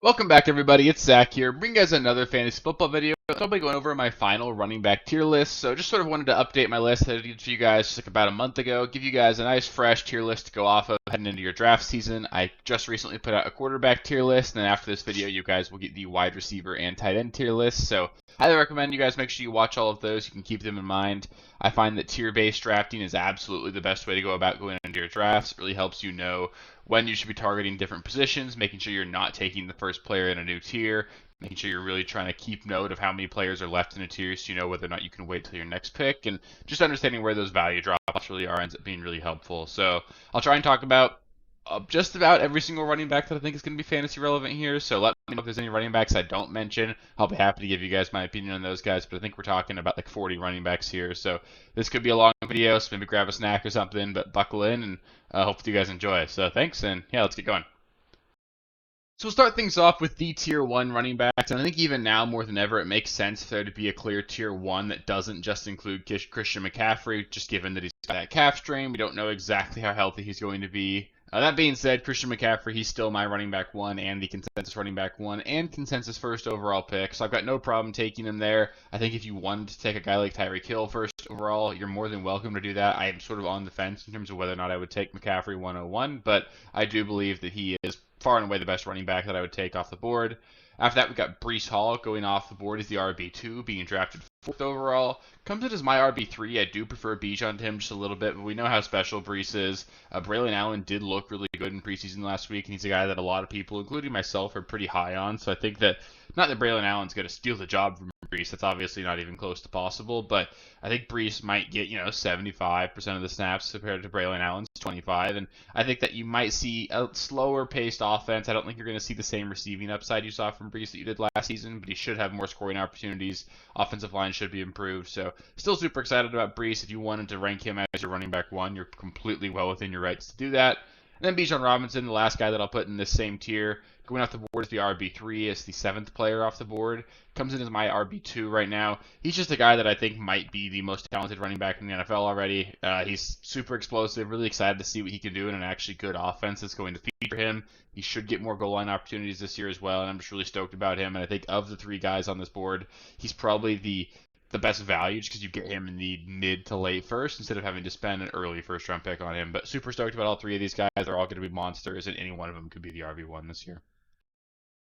Welcome back, everybody. It's Zach here, bringing you guys another fantasy football video. I'll be going over my final running back tier list. So just sort of wanted to update my list that I did for you guys just like about a month ago, give you guys a nice fresh tier list to go off of heading into your draft season. I just recently put out a quarterback tier list, and then after this video, you guys will get the wide receiver and tight end tier list. So highly recommend you guys make sure you watch all of those. You can keep them in mind. I find that tier-based drafting is absolutely the best way to go about going into your drafts. It really helps you know when you should be targeting different positions, making sure you're not taking the first player in a new tier, making sure you're really trying to keep note of how many players are left in a tier so you know whether or not you can wait till your next pick, and just understanding where those value drops really are ends up being really helpful. So I'll try and talk about just about every single running back that I think is going to be fantasy relevant here. So let me know if there's any running backs I don't mention. I'll be happy to give you guys my opinion on those guys, but I think we're talking about like 40 running backs here. So this could be a long video, so maybe grab a snack or something, but buckle in and hope you guys enjoy. So thanks, and yeah, let's get going. So we'll start things off with the tier 1 running backs, and I think even now more than ever it makes sense for there to be a clear tier 1 that doesn't just include Christian McCaffrey, just given that he's got that calf strain. We don't know exactly how healthy he's going to be. That being said, Christian McCaffrey, he's still my running back 1 and the consensus running back 1 and consensus first overall pick, so I've got no problem taking him there. I think if you wanted to take a guy like Tyreek Hill first overall, you're more than welcome to do that. I am sort of on the fence in terms of whether or not I would take McCaffrey 101, but I do believe that he is far and away the best running back that I would take off the board. After that, we got Breece Hall going off the board as the RB2, being drafted 4th overall. Comes in as my RB3. I do prefer Bijan to him just a little bit, but we know how special Breece is. Braylon Allen did look really good in preseason last week, and he's a guy that a lot of people, including myself, are pretty high on. So I think that, not that Braylon Allen's going to steal the job from Breece, that's obviously not even close to possible, but I think Breece might get, 75% of the snaps compared to Braylon Allen's 25, and I think that you might see a slower paced offense. I don't think you're going to see the same receiving upside you saw from Breece that you did last season, but he should have more scoring opportunities. Offensive line should be improved, so still super excited about Breece. If you wanted to rank him as your running back 1, you're completely well within your rights to do that. And then Bijan Robinson, the last guy that I'll put in this same tier, going off the board as the RB3, as the 7th player off the board. Comes in as my RB2 right now. He's just a guy that I think might be the most talented running back in the NFL already. He's super explosive, really excited to see what he can do in an actually good offense that's going to feature him. He should get more goal line opportunities this year as well, and I'm just really stoked about him. And I think of the 3 guys on this board, he's probably the best value just because you get him in the mid to late first instead of having to spend an early first round pick on him. But super stoked about all 3 of these guys. They're all going to be monsters, and any one of them could be the RB1 this year.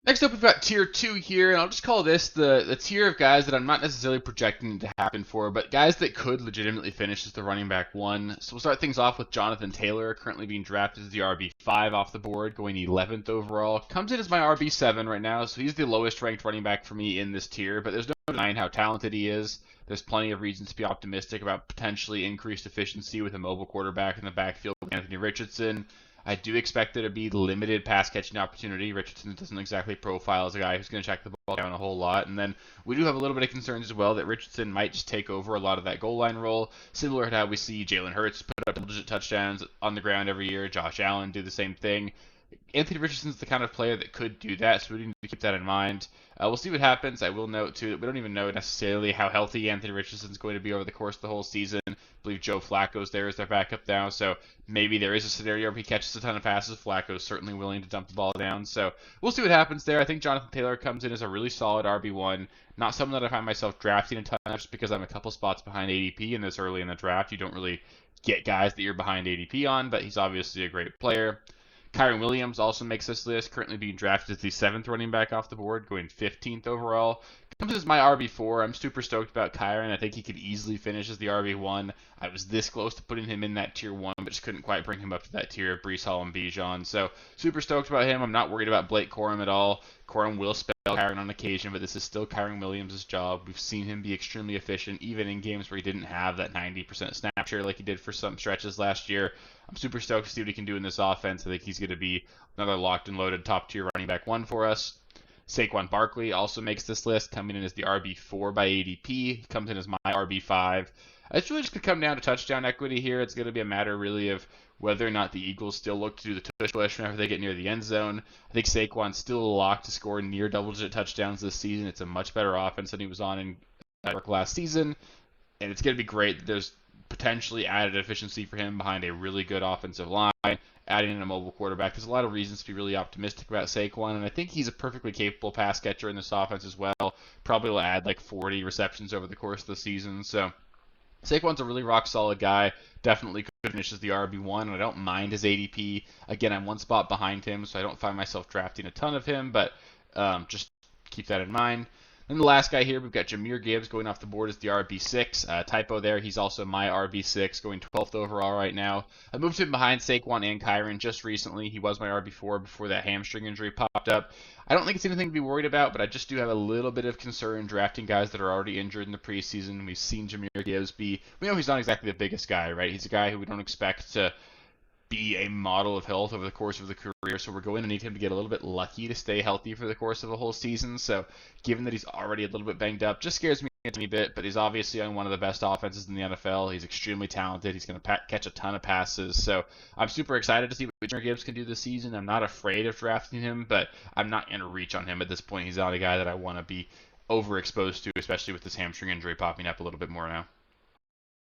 Next up, we've got tier 2 here, and I'll just call this the tier of guys that I'm not necessarily projecting to happen for, but guys that could legitimately finish as the running back 1. So we'll start things off with Jonathan Taylor, currently being drafted as the RB5 off the board, going 11th overall. Comes in as my RB7 right now, so he's the lowest ranked running back for me in this tier, but there's no denying how talented he is. There's plenty of reasons to be optimistic about potentially increased efficiency with a mobile quarterback in the backfield with Anthony Richardson. I do expect there to be limited pass catching opportunity. Richardson doesn't exactly profile as a guy who's going to check the ball down a whole lot. And then we do have a little bit of concerns as well that Richardson might just take over a lot of that goal line role, similar to how we see Jalen Hurts put up double-digit touchdowns on the ground every year. Josh Allen do the same thing. Anthony Richardson's the kind of player that could do that, so we need to keep that in mind. We'll see what happens. I will note, too, that we don't even know necessarily how healthy Anthony Richardson's going to be over the course of the whole season. I believe Joe Flacco's there as their backup now, so maybe there is a scenario where he catches a ton of passes. Flacco's certainly willing to dump the ball down, so we'll see what happens there. I think Jonathan Taylor comes in as a really solid RB1, not someone that I find myself drafting a ton of just because I'm a couple spots behind ADP and this early in the draft. You don't really get guys that you're behind ADP on, but he's obviously a great player. Kyren Williams also makes this list, currently being drafted as the 7th running back off the board, going 15th overall. Comes as my RB4. I'm super stoked about Kyren. I think he could easily finish as the RB1. I was this close to putting him in that tier 1, but just couldn't quite bring him up to that tier of Breece Hall and Bijan. So super stoked about him. I'm not worried about Blake Corum at all. Corum will spell Kyren on occasion, but this is still Kyren Williams' job. We've seen him be extremely efficient, even in games where he didn't have that 90% snap share like he did for some stretches last year. I'm super stoked to see what he can do in this offense. I think he's going to be another locked and loaded top tier running back 1 for us. Saquon Barkley also makes this list, coming in as the RB4 by ADP. He comes in as my RB5. It's really just going to come down to touchdown equity here. It's going to be a matter really of whether or not the Eagles still look to do the tush push whenever they get near the end zone. I think Saquon's still locked to score near double-digit touchdowns this season. It's a much better offense than he was on in last season, and it's going to be great. There's potentially added efficiency for him behind a really good offensive line, adding in a mobile quarterback. There's a lot of reasons to be really optimistic about Saquon, and I think he's a perfectly capable pass catcher in this offense as well. Probably will add like 40 receptions over the course of the season. So Saquon's a really rock solid guy. Definitely could finish as the RB1, and I don't mind his ADP. Again, I'm one spot behind him, so I don't find myself drafting a ton of him, but just keep that in mind. Then the last guy here, we've got Jahmyr Gibbs going off the board as the RB6. Typo there, he's also my RB6, going 12th overall right now. I moved him behind Saquon and Kyron just recently. He was my RB4 before that hamstring injury popped up. I don't think it's anything to be worried about, but I just do have a little bit of concern drafting guys that are already injured in the preseason. We've seen Jahmyr Gibbs we know he's not exactly the biggest guy, right? He's a guy who we don't expect to be a model of health over the course of the career, so we're going to need him to get a little bit lucky to stay healthy for the course of a whole season. So given that he's already a little bit banged up, just scares me a tiny bit, but he's obviously on one of the best offenses in the NFL. He's extremely talented. He's going to catch a ton of passes. So I'm super excited to see what Jahmyr Gibbs can do this season. I'm not afraid of drafting him, but I'm not going to reach on him at this point. He's not a guy that I want to be overexposed to, especially with this hamstring injury popping up a little bit more now.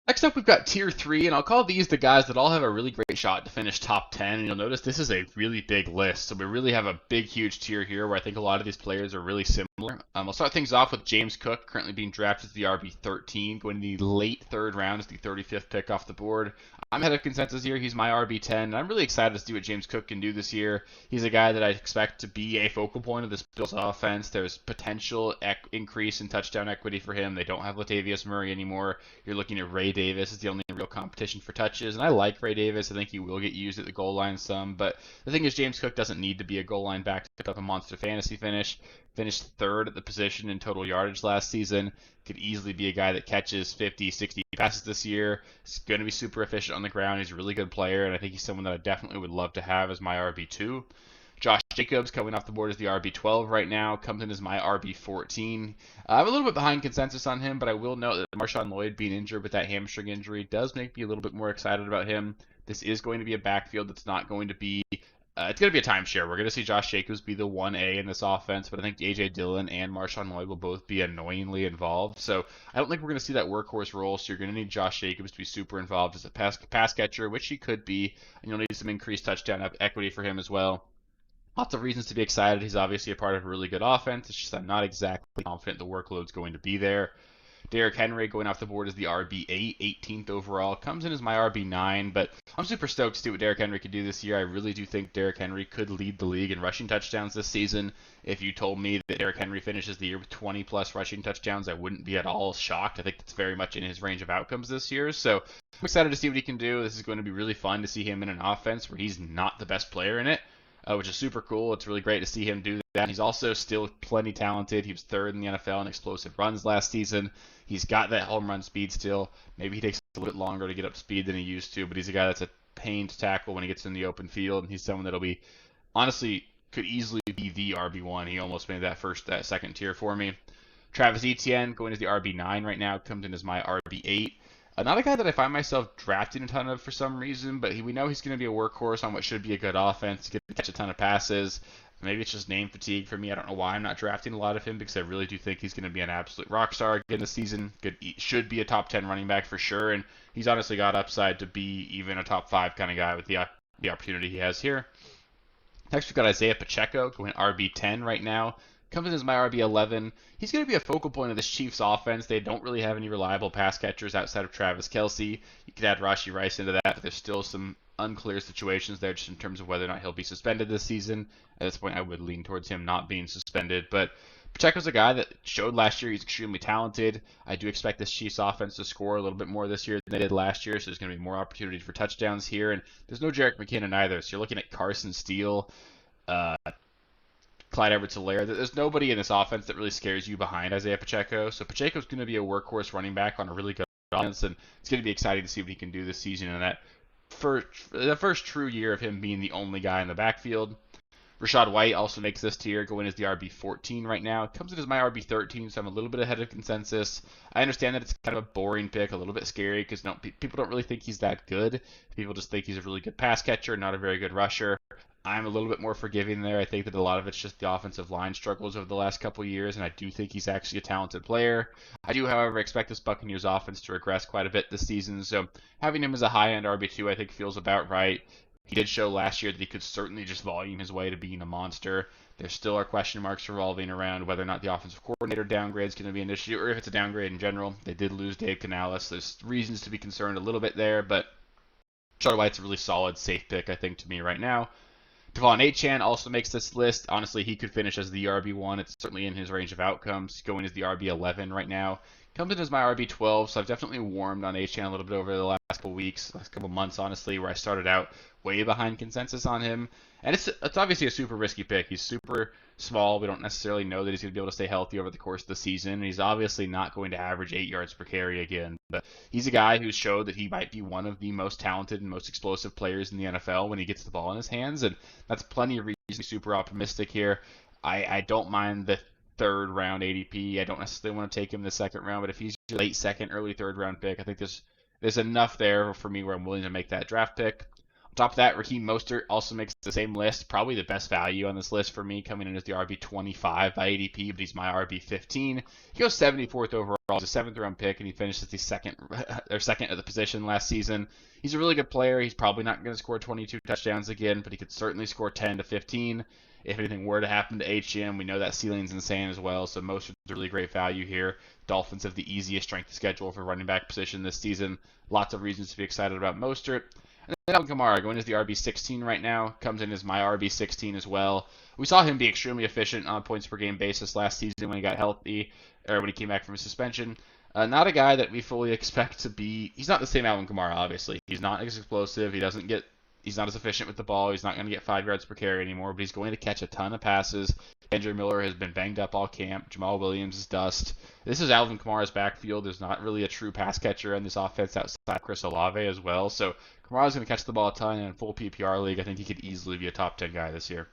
Next up, we've got Tier 3, and I'll call these the guys that all have a really great shot to finish top 10. And you'll notice this is a really big list, so we really have a big, huge tier here where I think a lot of these players are really similar. I'll start things off with James Cook, currently being drafted as the RB13, going to the late third round as the 35th pick off the board. I'm ahead of consensus here. He's my RB10, and I'm really excited to see what James Cook can do this year. He's a guy that I expect to be a focal point of this Bills offense. There's potential increase in touchdown equity for him. They don't have Latavius Murray anymore. You're looking at Ray Davis as the only real competition for touches, and I like Ray Davis. I think he will get used at the goal line some, but the thing is James Cook doesn't need to be a goal line back to pick up a monster fantasy finish. Finished third at the position in total yardage last season. Could easily be a guy that catches 50, 60 passes this year. He's going to be super efficient on the ground. He's a really good player, and I think he's someone that I definitely would love to have as my RB2. Josh Jacobs coming off the board as the RB12 right now, comes in as my RB14. I'm a little bit behind consensus on him, but I will note that Marshawn Lloyd being injured with that hamstring injury does make me a little bit more excited about him. This is going to be a backfield that's not going to be it's going to be a timeshare. We're going to see Josh Jacobs be the 1A in this offense, but I think A.J. Dillon and Marshawn Lloyd will both be annoyingly involved. So I don't think we're going to see that workhorse role, so you're going to need Josh Jacobs to be super involved as a pass catcher, which he could be, and you'll need some increased touchdown equity for him as well. Lots of reasons to be excited. He's obviously a part of a really good offense. It's just I'm not exactly confident the workload's going to be there. Derrick Henry going off the board as the RB8, 18th overall. Comes in as my RB9, but I'm super stoked to see what Derrick Henry could do this year. I really do think Derrick Henry could lead the league in rushing touchdowns this season. If you told me that Derrick Henry finishes the year with 20-plus rushing touchdowns, I wouldn't be at all shocked. I think that's very much in his range of outcomes this year. So I'm excited to see what he can do. This is going to be really fun to see him in an offense where he's not the best player in it. Which is super cool. It's really great to see him do that. He's also still plenty talented. He was third in the NFL in explosive runs last season. He's got that home run speed still. Maybe he takes a little bit longer to get up to speed than he used to, but he's a guy that's a pain to tackle when he gets in the open field, and he's someone that'll be, honestly, could easily be the RB1. He almost made that second tier for me. Travis Etienne, going as the RB9 right now, comes in as my RB8. Not a guy that I find myself drafting a ton of for some reason, but we know he's going to be a workhorse on what should be a good offense. He's going to catch a ton of passes. Maybe it's just name fatigue for me. I don't know why I'm not drafting a lot of him, because I really do think he's going to be an absolute rock star again this season. Should be a top 10 running back for sure, and he's honestly got upside to be even a top 5 kind of guy with the opportunity he has here. Next, we've got Isaiah Pacheco going RB10 right now. Comes in as my RB11. He's going to be a focal point of this Chiefs offense. They don't really have any reliable pass catchers outside of Travis Kelce. You could add Rashee Rice into that, but there's still some unclear situations there just in terms of whether or not he'll be suspended this season. At this point, I would lean towards him not being suspended. But Pacheco's a guy that showed last year he's extremely talented. I do expect this Chiefs offense to score a little bit more this year than they did last year, so there's going to be more opportunities for touchdowns here. And there's no Jerick McKinnon either, so you're looking at Carson Steele, Clyde Edwards-Helaire. There's nobody in this offense that really scares you behind Isaiah Pacheco. So Pacheco's going to be a workhorse running back on a really good offense, and it's going to be exciting to see what he can do this season in that the first true year of him being the only guy in the backfield. Rachaad White also makes this tier, going as the RB14 right now. Comes in as my RB13, so I'm a little bit ahead of consensus. I understand that it's kind of a boring pick, a little bit scary, because people don't really think he's that good. People just think he's a really good pass catcher, not a very good rusher. I'm a little bit more forgiving there. I think that a lot of it's just the offensive line struggles over the last couple of years, and I do think he's actually a talented player. I do, however, expect this Buccaneers offense to regress quite a bit this season, so having him as a high-end RB2 I think feels about right. He did show last year that he could certainly just volume his way to being a monster. There still are question marks revolving around whether or not the offensive coordinator downgrade is going to be an issue, or if it's a downgrade in general. They did lose Dave Canales. There's reasons to be concerned a little bit there, but Charlie White's a really solid, safe pick, I think, to me right now. Devon Achane also makes this list. Honestly, he could finish as the RB1. It's certainly in his range of outcomes. Going as the RB11 right now. Comes in as my RB12, so I've definitely warmed on Achane a little bit over the last couple weeks, last couple months, honestly, where I started out way behind consensus on him. And it's obviously a super risky pick. He's super small. We don't necessarily know that he's going to be able to stay healthy over the course of the season. And he's obviously not going to average 8 yards per carry again. But he's a guy who's showed that he might be one of the most talented and most explosive players in the NFL when he gets the ball in his hands. And that's plenty of reason to be super optimistic here. I don't mind the third round ADP. I don't necessarily want to take him in the second round, but if he's a late second, early third round pick, I think there's enough there for me where I'm willing to make that draft pick. On top of that, Raheem Mostert also makes the same list. Probably the best value on this list for me, coming in as the RB25 by ADP, but he's my RB15. He goes 74th overall. He's a seventh round pick, and he finishes the second at the position last season. He's a really good player. He's probably not going to score 22 touchdowns again, but he could certainly score 10 to 15. If anything were to happen to HM, we know that ceiling's insane as well, so Mostert's a really great value here. Dolphins have the easiest strength of schedule for running back position this season. Lots of reasons to be excited about Mostert. And then Alvin Kamara, going as the RB16 right now, comes in as my RB16 as well. We saw him be extremely efficient on a points per game basis last season when he got healthy, or when he came back from his suspension. Not a guy that we fully expect to be. He's not the same Alvin Kamara, obviously. He's not as explosive. He's not as efficient with the ball. He's not going to get 5 yards per carry anymore, but he's going to catch a ton of passes. Andrew Miller has been banged up all camp. Jamal Williams is dust. This is Alvin Kamara's backfield. There's not really a true pass catcher in this offense outside Chris Olave as well. So Kamara's going to catch the ball a ton, and in a full PPR league, I think he could easily be a top 10 guy this year.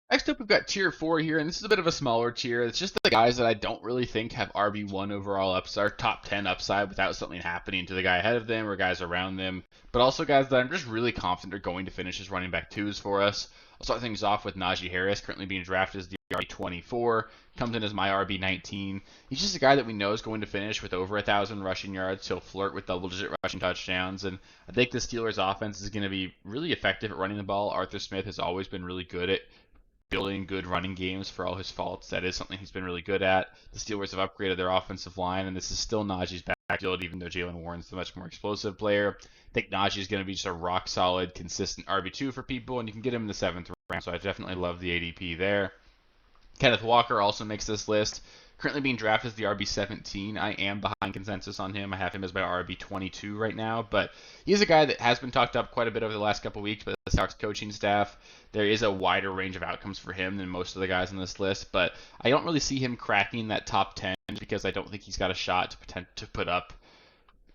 Next up, we've got tier 4 here, and this is a bit of a smaller tier. It's just the guys that I don't really think have RB1 overall upside, or top 10 upside without something happening to the guy ahead of them or guys around them, but also guys that I'm just really confident are going to finish as running back 2s for us. I'll start things off with Najee Harris, currently being drafted as the RB24, comes in as my RB19. He's just a guy that we know is going to finish with over 1,000 rushing yards. He'll flirt with double-digit rushing touchdowns, and I think the Steelers' offense is going to be really effective at running the ball. Arthur Smith has always been really good at building good running games for all his faults. That is something he's been really good at. The Steelers have upgraded their offensive line, and this is still Najee's backfield, even though Jalen Warren's the much more explosive player. I think Najee's going to be just a rock-solid, consistent RB2 for people, and you can get him in the 7th round, so I definitely love the ADP there. Kenneth Walker also makes this list. Currently being drafted as the RB17. I am behind consensus on him. I have him as my RB22 right now, but he's a guy that has been talked up quite a bit over the last couple of weeks by the Seahawks coaching staff. There is a wider range of outcomes for him than most of the guys on this list, but I don't really see him cracking that top 10 because I don't think he's got a shot to put up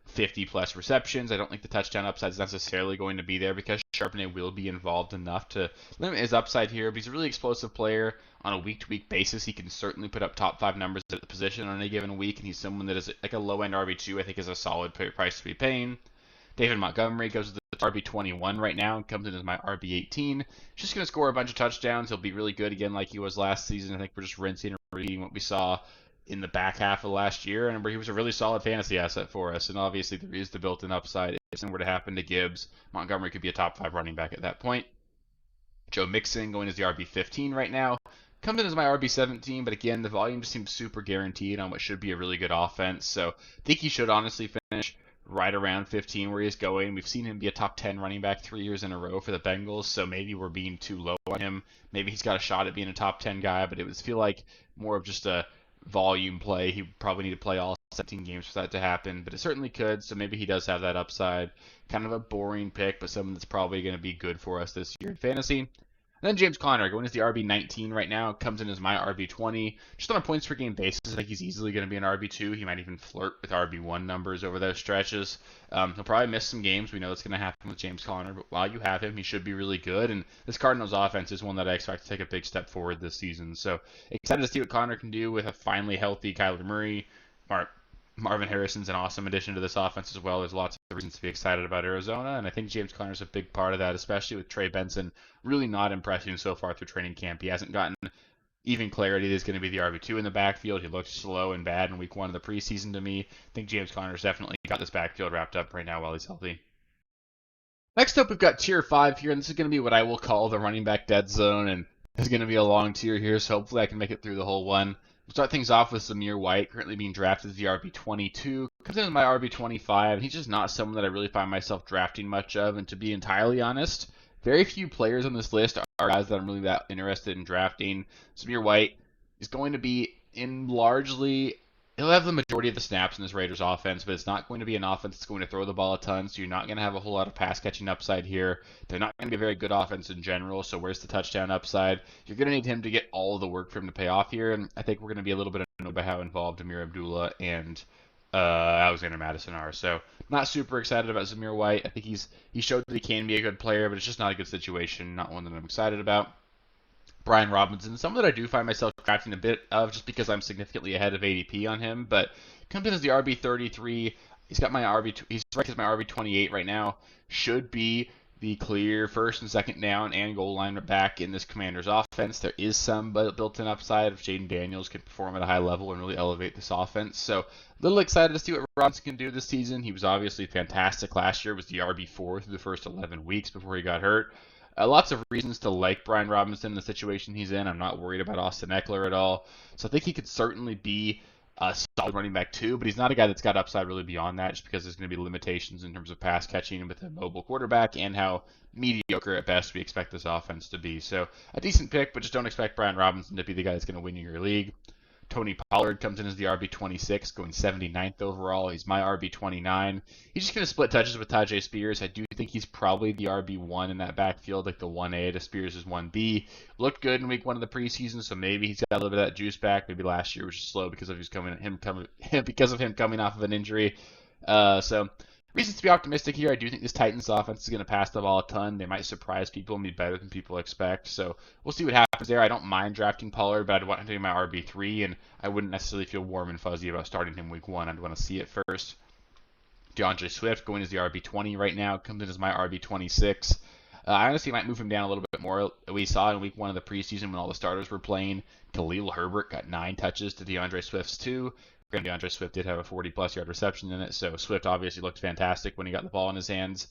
50 plus receptions. I don't think the touchdown upside is necessarily going to be there because Charbonnet will be involved enough to limit his upside here, but he's a really explosive player. On a week-to-week basis, he can certainly put up top 5 numbers at the position on any given week, and he's someone that is like a low-end RB2, I think is a solid price to be paying. David Montgomery goes to the RB21 right now and comes in as my RB18. He's just going to score a bunch of touchdowns. He'll be really good again like he was last season. I think we're just rinsing and repeating what we saw in the back half of last year, and where he was a really solid fantasy asset for us. And obviously there is the built-in upside. If something were to happen to Gibbs, Montgomery could be a top 5 running back at that point. Joe Mixon going as the RB15 right now. Comes in as my RB17, but again, the volume just seems super guaranteed on what should be a really good offense. So I think he should honestly finish right around 15 where he's going. We've seen him be a top 10 running back 3 years in a row for the Bengals, so maybe we're being too low on him. Maybe he's got a shot at being a top 10 guy, but it would feel like more of just a volume play. He would probably need to play all 17 games for that to happen, but it certainly could, so maybe he does have that upside. Kind of a boring pick, but someone that's probably going to be good for us this year in fantasy. And then James Conner, going as the RB19 right now, comes in as my RB20. Just on a points per game basis, I think he's easily going to be an RB2. He might even flirt with RB1 numbers over those stretches. He'll probably miss some games. We know that's going to happen with James Conner, but while you have him, he should be really good. And this Cardinals offense is one that I expect to take a big step forward this season. So excited to see what Conner can do with a finally healthy Kyler Murray. Marvin Harrison's an awesome addition to this offense as well. There's lots of reasons to be excited about Arizona, and I think James Conner's a big part of that, especially with Trey Benson really not impressing so far through training camp. He hasn't gotten even clarity that he's going to be the RB2 in the backfield. He looked slow and bad in week 1 of the preseason to me. I think James Conner's definitely got this backfield wrapped up right now while he's healthy. Next up, we've got tier 5 here, and this is going to be what I will call the running back dead zone, and this is going to be a long tier here, so hopefully I can make it through the whole one. We'll start things off with Zamir White, currently being drafted as the RB22. Comes in as my RB25, and he's just not someone that I really find myself drafting much of, and to be entirely honest, very few players on this list are guys that I'm really that interested in drafting. Zamir White is going to be in largely he'll have the majority of the snaps in this Raiders offense, but it's not going to be an offense that's going to throw the ball a ton, so you're not going to have a whole lot of pass catching upside here. They're not going to be a very good offense in general, so where's the touchdown upside? You're going to need him to get all of the work for him to pay off here, and I think we're going to be a little bit annoyed by how involved Amir Abdullah and Alexander Madison are. So not super excited about Zamir White. I think he showed that he can be a good player, but it's just not a good situation, not one that I'm excited about. Brian Robinson, someone that I do find myself drafting a bit of just because I'm significantly ahead of ADP on him, but comes in as the RB33. He's got my he's ranked as my RB28 right now. Should be the clear first and second down and goal line back in this Commanders offense. There is some built-in upside if Jaden Daniels can perform at a high level and really elevate this offense. So a little excited to see what Robinson can do this season. He was obviously fantastic last year. Was the RB4 through the first 11 weeks before he got hurt. Lots of reasons to like Brian Robinson in the situation he's in. I'm not worried about Austin Eckler at all. So I think he could certainly be a solid running back too, but he's not a guy that's got upside really beyond that just because there's going to be limitations in terms of pass catching with a mobile quarterback and how mediocre at best we expect this offense to be. So a decent pick, but just don't expect Brian Robinson to be the guy that's going to win you your league. Tony Pollard comes in as the RB26, going 79th overall. He's my RB29. He's just going to split touches with Tajay Spears. I do think he's probably the RB1 in that backfield, like the 1A to Spears' 1B. Looked good in week 1 of the preseason, so maybe he's got a little bit of that juice back. Maybe last year was just slow because of him coming off of an injury. So reasons to be optimistic here. I do think this Titans offense is going to pass the ball a ton. They might surprise people and be better than people expect. So we'll see what happens there. I don't mind drafting Pollard, but I'd want him to be my RB3, and I wouldn't necessarily feel warm and fuzzy about starting him week 1. I'd want to see it first. DeAndre Swift going as the RB20 right now, comes in as my RB26. I honestly might move him down a little bit more. We saw in week 1 of the preseason when all the starters were playing, Khalil Herbert got 9 touches to DeAndre Swift's 2. DeAndre Swift did have a 40-plus yard reception in it, so Swift obviously looked fantastic when he got the ball in his hands.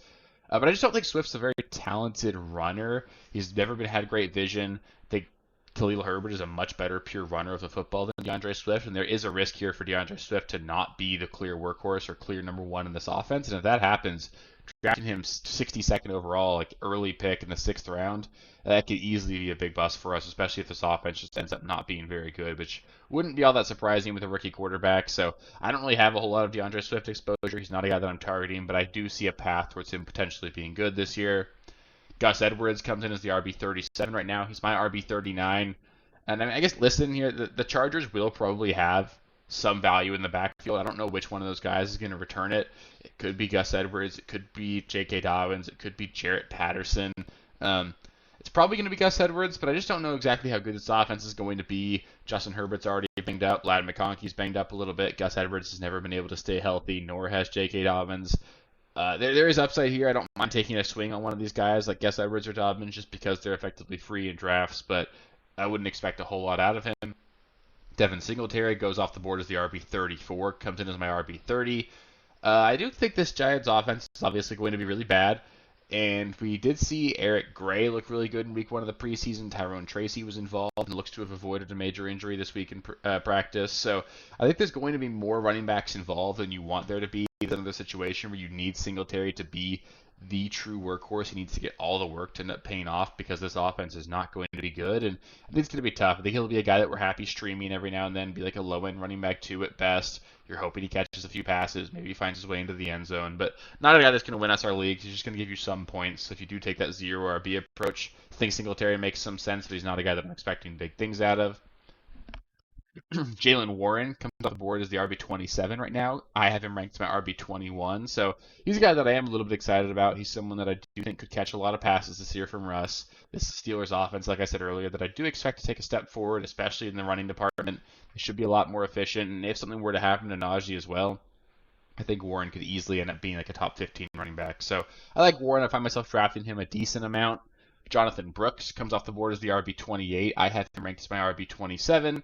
But I just don't think Swift's a very talented runner. He's never had great vision. I think Khalil Herbert is a much better pure runner of the football than DeAndre Swift, and there is a risk here for DeAndre Swift to not be the clear workhorse or clear number 1 in this offense. And if that happens, drafting him 62nd overall, like early pick in the 6th round, that could easily be a big bust for us, especially if this offense just ends up not being very good, which wouldn't be all that surprising with a rookie quarterback. So I don't really have a whole lot of DeAndre Swift exposure. He's not a guy that I'm targeting, but I do see a path towards him potentially being good this year. Gus Edwards comes in as the RB37 right now. He's my RB39. And I guess listen here, the Chargers will probably have some value in the backfield. I don't know which one of those guys is going to return it. It could be Gus Edwards. It could be J.K. Dobbins. It could be Jarrett Patterson. It's probably going to be Gus Edwards, but I just don't know exactly how good this offense is going to be. Justin Herbert's already banged up. Ladd McConkey's banged up a little bit. Gus Edwards has never been able to stay healthy, nor has J.K. Dobbins. There is upside here. I don't mind taking a swing on one of these guys like Gus Edwards or Dobbins just because they're effectively free in drafts, but I wouldn't expect a whole lot out of him. Devin Singletary goes off the board as the RB34, comes in as my RB30. I do think this Giants offense is obviously going to be really bad. And we did see Eric Gray look really good in week 1 of the preseason. Tyrone Tracy was involved and looks to have avoided a major injury this week in practice. So I think there's going to be more running backs involved than you want there to be. It's another situation where you need Singletary to be the true workhorse. He needs to get all the work to end up paying off because this offense is not going to be good. And I think it's going to be tough. I think he'll be a guy that we're happy streaming every now and then, be like a low-end running back 2 at best. You're hoping he catches a few passes, maybe he finds his way into the end zone, but not a guy that's going to win us our leagues. He's just going to give you some points. So if you do take that 0 RB approach, I think Singletary makes some sense, but he's not a guy that I'm expecting big things out of. Jalen Warren comes off the board as the RB27 right now. I have him ranked as my RB21, so he's a guy that I am a little bit excited about. He's someone that I do think could catch a lot of passes this year from Russ. This is Steelers offense, like I said earlier, that I do expect to take a step forward, especially in the running department. They should be a lot more efficient, and if something were to happen to Najee as well, I think Warren could easily end up being like a top 15 running back. So I like Warren. I find myself drafting him a decent amount. Jonathan Brooks comes off the board as the RB28. I have him ranked as my RB27.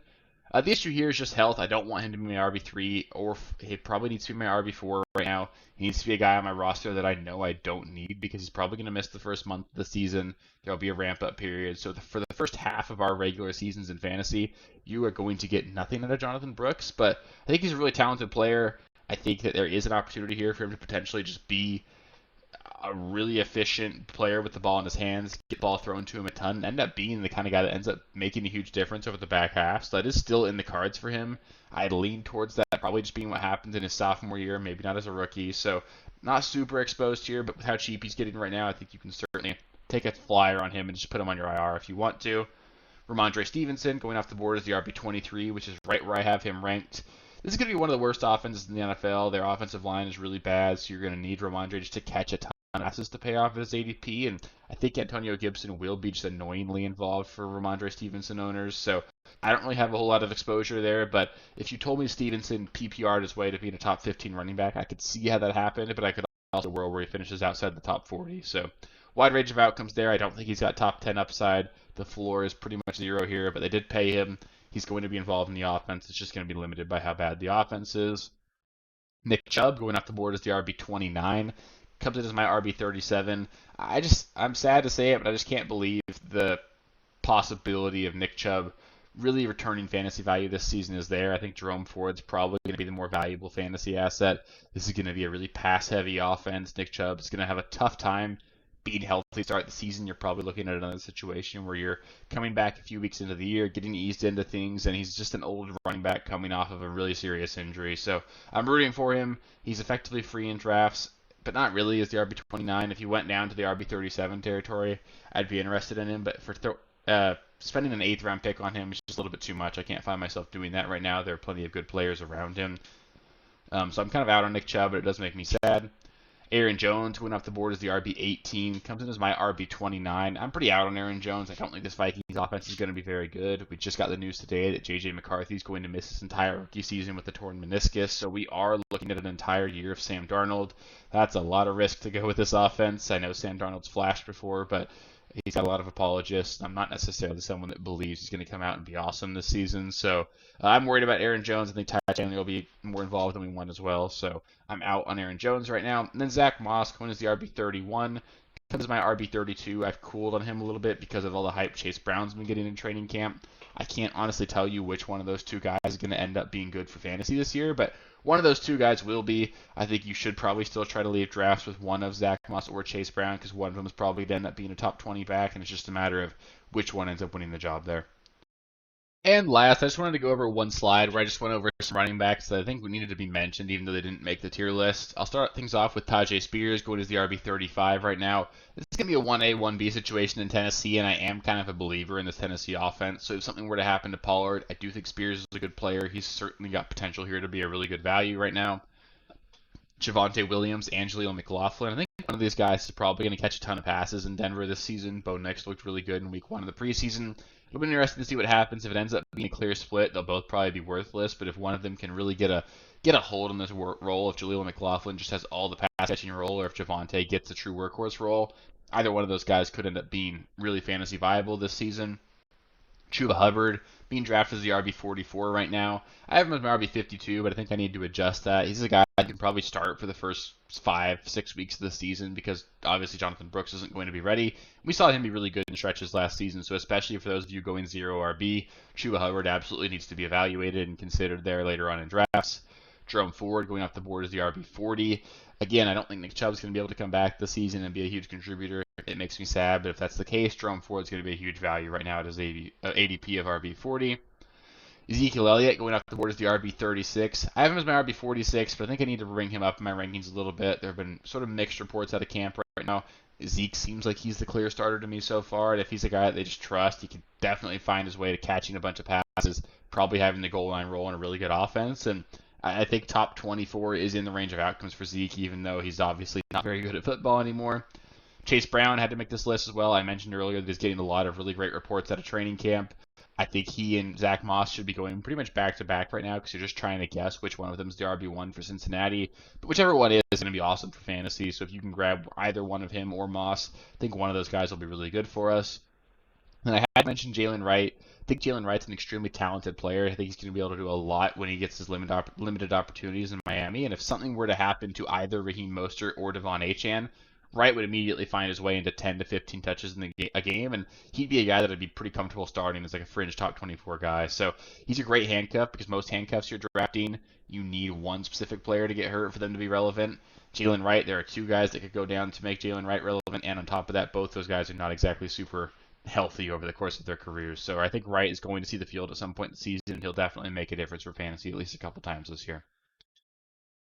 The issue here is just health. I don't want him to be my RB3, or he probably needs to be my RB4 right now. He needs to be a guy on my roster that I know I don't need because he's probably going to miss the first month of the season. There'll be a ramp-up period. So for the first half of our regular seasons in fantasy, you are going to get nothing out of Jonathan Brooks. But I think he's a really talented player. I think that there is an opportunity here for him to potentially just be a really efficient player with the ball in his hands, get the ball thrown to him a ton, and end up being the kind of guy that ends up making a huge difference over the back half. So that is still in the cards for him. I lean towards that probably just being what happens in his sophomore year, maybe not as a rookie. So not super exposed here, but with how cheap he's getting right now, I think you can certainly take a flyer on him and just put him on your IR if you want to. Ramondre Stevenson going off the board as the RB23, which is right where I have him ranked. This is going to be one of the worst offenses in the NFL. Their offensive line is really bad, so you're going to need Ramondre just to catch a ton of passes to pay off his ADP, and I think Antonio Gibson will be just annoyingly involved for Ramondre Stevenson owners, so I don't really have a whole lot of exposure there, but if you told me Stevenson PPR'd his way to being a top 15 running back, I could see how that happened, but I could also world where he finishes outside the top 40, so wide range of outcomes there. I don't think he's got top 10 upside. The floor is pretty much zero here, but they did pay him. He's going to be involved in the offense. It's just going to be limited by how bad the offense is. Nick Chubb going off the board as the RB29. Comes in as my RB37. I'm sad to say it, but I just can't believe the possibility of Nick Chubb really returning fantasy value this season is there. I think Jerome Ford's probably going to be the more valuable fantasy asset. This is going to be a really pass-heavy offense. Nick Chubb is going to have a tough time being healthy to start the season. You're probably looking at another situation where you're coming back a few weeks into the year, getting eased into things, and he's just an old running back coming off of a really serious injury. So I'm rooting for him. He's effectively free in drafts, but not really as the RB29. If he went down to the RB37 territory, I'd be interested in him. But for spending an 8th round pick on him is just a little bit too much. I can't find myself doing that right now. There are plenty of good players around him. So I'm kind of out on Nick Chubb, but it does make me sad. Aaron Jones going off the board as the RB18, comes in as my RB29. I'm pretty out on Aaron Jones. I don't think this Vikings offense is going to be very good. We just got the news today that J.J. McCarthy is going to miss his entire rookie season with a torn meniscus, so we are looking at an entire year of Sam Darnold. That's a lot of risk to go with this offense. I know Sam Darnold's flashed before, but he's got a lot of apologists. I'm not necessarily someone that believes he's going to come out and be awesome this season. So I'm worried about Aaron Jones. I think Ty Chandler will be more involved than we want as well. So I'm out on Aaron Jones right now. And then Zach Moss going as the RB31. Comes as my RB32. I've cooled on him a little bit because of all the hype Chase Brown's been getting in training camp. I can't honestly tell you which one of those two guys is going to end up being good for fantasy this year, but one of those two guys will be. I think you should probably still try to leave drafts with one of Zach Moss or Chase Brown because one of them is probably going to end up being a top 20 back, and it's just a matter of which one ends up winning the job there. And last, I just wanted to go over one slide where I just went over some running backs that I think needed to be mentioned, even though they didn't make the tier list. I'll start things off with Tajay Spears going as the RB35 right now. This is going to be a 1A, 1B situation in Tennessee, and I am kind of a believer in this Tennessee offense. So if something were to happen to Pollard, I do think Spears is a good player. He's certainly got potential here to be a really good value right now. Javonte Williams, Angelino McLaughlin. I think one of these guys is probably going to catch a ton of passes in Denver this season. Bo Nix looked really good in week 1 of the preseason. It'll be interesting to see what happens. If it ends up being a clear split, they'll both probably be worthless. But if one of them can really get a hold on this role, if Jaleel McLaughlin just has all the pass catching role, or if Javonte gets a true workhorse role, either one of those guys could end up being really fantasy viable this season. Chuba Hubbard being drafted as the RB44 right now. I have him as my RB52, but I think I need to adjust that. He's a guy I can probably start for the first 5-6 weeks of the season because obviously Jonathan Brooks isn't going to be ready. We saw him be really good in stretches last season, so especially for those of you going 0 RB, Chuba Hubbard absolutely needs to be evaluated and considered there later on in drafts. Jerome Ford going off the board as the RB40. Again, I don't think Nick Chubb's going to be able to come back this season and be a huge contributor. It makes me sad, but if that's the case, Jerome Ford's going to be a huge value right now at his ADP of RB40. Ezekiel Elliott going off the board as the RB36. I have him as my RB46, but I think I need to bring him up in my rankings a little bit. There have been sort of mixed reports out of camp right now. Zeke seems like he's the clear starter to me so far, and if he's a guy that they just trust, he can definitely find his way to catching a bunch of passes is probably having the goal line role in a really good offense. And I think top 24 is in the range of outcomes for Zeke, even though he's obviously not very good at football anymore. Chase Brown had to make this list as well. I mentioned earlier that he's getting a lot of really great reports out of training camp. I think he and Zach Moss should be going pretty much back to back right now because you're just trying to guess which one of them is the RB1 for Cincinnati. But whichever one is going to be awesome for fantasy. So if you can grab either one of him or Moss, I think one of those guys will be really good for us. And I had mentioned Jalen Wright. I think Jalen Wright's an extremely talented player. I think he's going to be able to do a lot when he gets his limited opportunities in Miami. And if something were to happen to either Raheem Mostert or Devon Achane, Wright would immediately find his way into 10 to 15 touches in a game, and he'd be a guy that I'd be pretty comfortable starting as like a fringe top 24 guy. So he's a great handcuff because most handcuffs you're drafting, you need one specific player to get hurt for them to be relevant. Jalen Wright, there are two guys that could go down to make Jalen Wright relevant, and on top of that, both those guys are not exactly super healthy over the course of their careers. So I think Wright is going to see the field at some point in the season. He'll definitely make a difference for fantasy at least a couple times this year.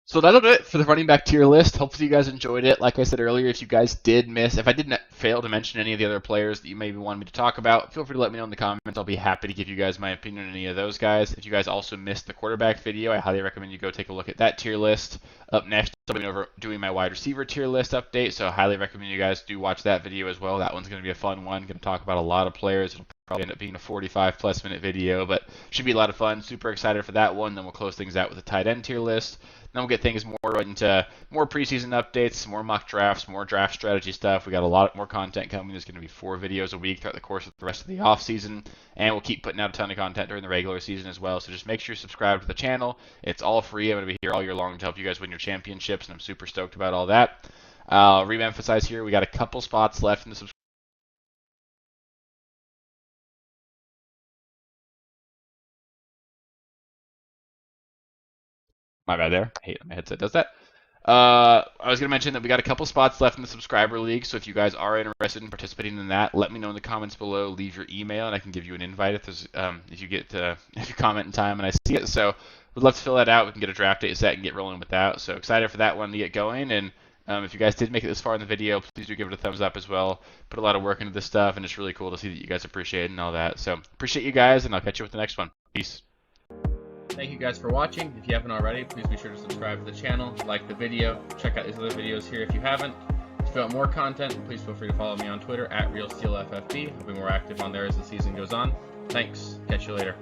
So that'll do it for the running back tier list. Hopefully you guys enjoyed it. Like I said earlier, if you guys did miss, if I didn't fail to mention any of the other players that you maybe wanted me to talk about, feel free to let me know in the comments. I'll be happy to give you guys my opinion on any of those guys. If you guys also missed the quarterback video, I highly recommend you go take a look at that tier list. Up next, I'll be doing my wide receiver tier list update, so I highly recommend you guys do watch that video as well. That one's going to be a fun one. Going to talk about a lot of players. It'll probably end up being a 45+ minute video, but should be a lot of fun. Super excited for that one. Then we'll close things out with a tight end tier list. Then we'll get things more into more preseason updates, more mock drafts, more draft strategy stuff. We got a lot more content coming. There's going to be 4 videos a week throughout the course of the rest of the off season, and we'll keep putting out a ton of content during the regular season as well. So just make sure you subscribe to the channel. It's all free. I'm going to be here all year long to help you guys win your championships, and I'm super stoked about all that. I'll re-emphasize here, we got a couple spots left in the subscribe. My bad there. I hate when my headset does that. I was going to mention that we got a couple spots left in the subscriber league, so if you guys are interested in participating in that, let me know in the comments below. Leave your email, and I can give you an invite if you comment in time and I see it. So we'd love to fill that out. We can get a draft date set and get rolling with that. So excited for that one to get going. And if you guys did make it this far in the video, please do give it a thumbs up as well. Put a lot of work into this stuff, and it's really cool to see that you guys appreciate it and all that. So appreciate you guys, and I'll catch you with the next one. Peace. Thank you guys for watching. If you haven't already, please be sure to subscribe to the channel, like the video, check out these other videos here if you haven't. If you want more content, please feel free to follow me on Twitter @RealSteelFFB. I'll be more active on there as the season goes on. Thanks. Catch you later.